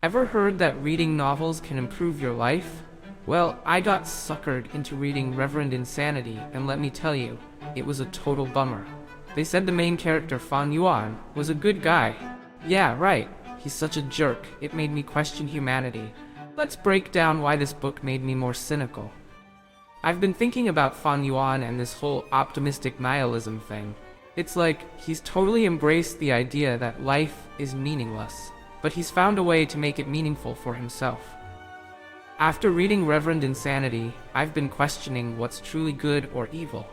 Ever heard that reading novels can improve your life? Well, I got suckered into reading Reverend Insanity, and let me tell you, it was a total bummer. They said the main character, Fang Yuan, was a good guy. Yeah, right, he's such a jerk, it made me question humanity. Let's break down why this book made me more cynical. I've been thinking about Fang Yuan and this whole optimistic nihilism thing. It's like he's totally embraced the idea that life is meaningless, but he's found a way to make it meaningful for himself. After reading Reverend Insanity, I've been questioning what's truly good or evil.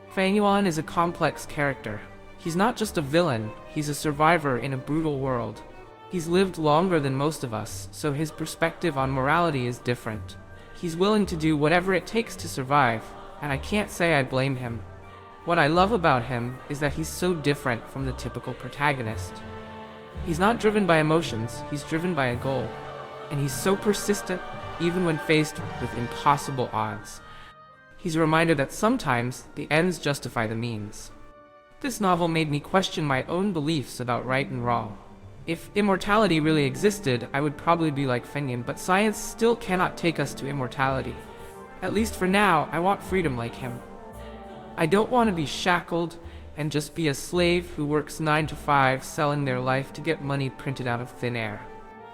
Fang Yuan is a complex character. He's not just a villain, he's a survivor in a brutal world. He's lived longer than most of us, so his perspective on morality is different. He's willing to do whatever it takes to survive, and I can't say I blame him. What I love about him is that he's so different from the typical protagonist. He's not driven by emotions, he's driven by a goal. And he's so persistent, even when faced with impossible odds. He's a reminder that sometimes the ends justify the means. This novel made me question my own beliefs about right and wrong. If immortality really existed, I would probably be like Fang Yuan, but science still cannot take us to immortality. At least for now, I want freedom like him. I don't want to be shackled and just be a slave who works 9 to 5 selling their life to get money printed out of thin air.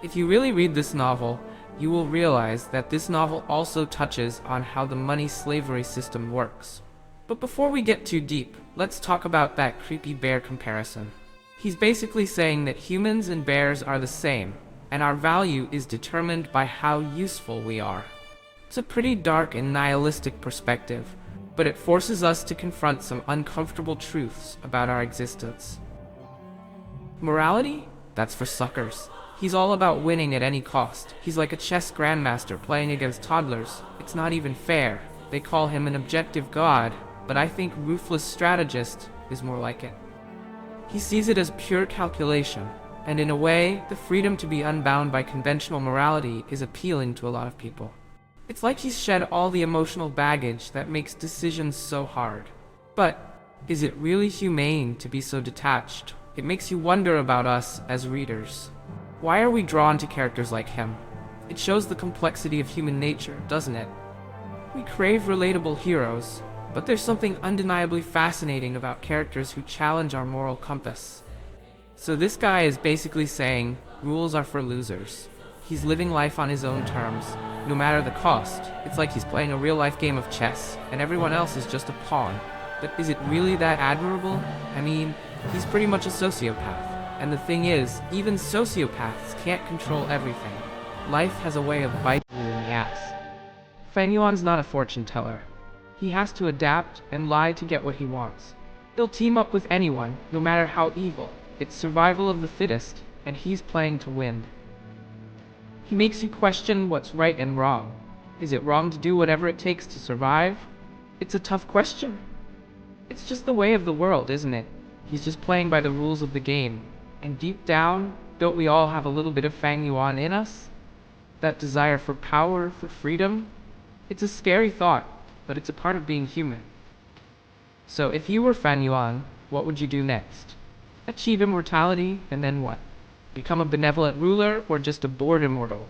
If you really read this novel, you will realize that this novel also touches on how the money slavery system works. But before we get too deep, let's talk about that creepy bear comparison. He's basically saying that humans and bears are the same, and our value is determined by how useful we are. It's a pretty dark and nihilistic perspective, but it forces us to confront some uncomfortable truths about our existence. Morality? That's for suckers. He's all about winning at any cost. He's like a chess grandmaster playing against toddlers. It's not even fair. They call him an objective god, but I think ruthless strategist is more like it. He sees it as pure calculation, and in a way, the freedom to be unbound by conventional morality is appealing to a lot of people. It's like he's shed all the emotional baggage that makes decisions so hard. But is it really humane to be so detached? It makes you wonder about us as readers. Why are we drawn to characters like him? It shows the complexity of human nature, doesn't it? We crave relatable heroes, but there's something undeniably fascinating about characters who challenge our moral compass. So this guy is basically saying, rules are for losers. He's living life on his own terms, no matter the cost. It's like he's playing a real-life game of chess, and everyone else is just a pawn. But is it really that admirable? I mean, he's pretty much a sociopath. And the thing is, even sociopaths can't control everything. Life has a way of biting you in the ass. Fang Yuan's not a fortune teller. He has to adapt and lie to get what he wants. He'll team up with anyone, no matter how evil. It's survival of the fittest, and he's playing to win. He makes you question what's right and wrong. Is it wrong to do whatever it takes to survive? It's a tough question. It's just the way of the world, isn't it? He's just playing by the rules of the game. And deep down, don't we all have a little bit of Fang Yuan in us? That desire for power, for freedom? It's a scary thought, but it's a part of being human. So if you were Fang Yuan, what would you do next? Achieve immortality, and then what? Become a benevolent ruler, or just a bored immortal?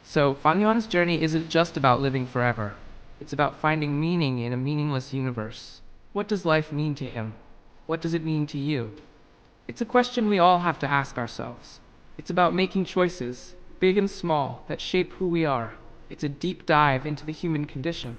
So Fang Yuan's journey isn't just about living forever. It's about finding meaning in a meaningless universe. What does life mean to him? What does it mean to you? It's a question we all have to ask ourselves. It's about making choices, big and small, that shape who we are. It's a deep dive into the human condition.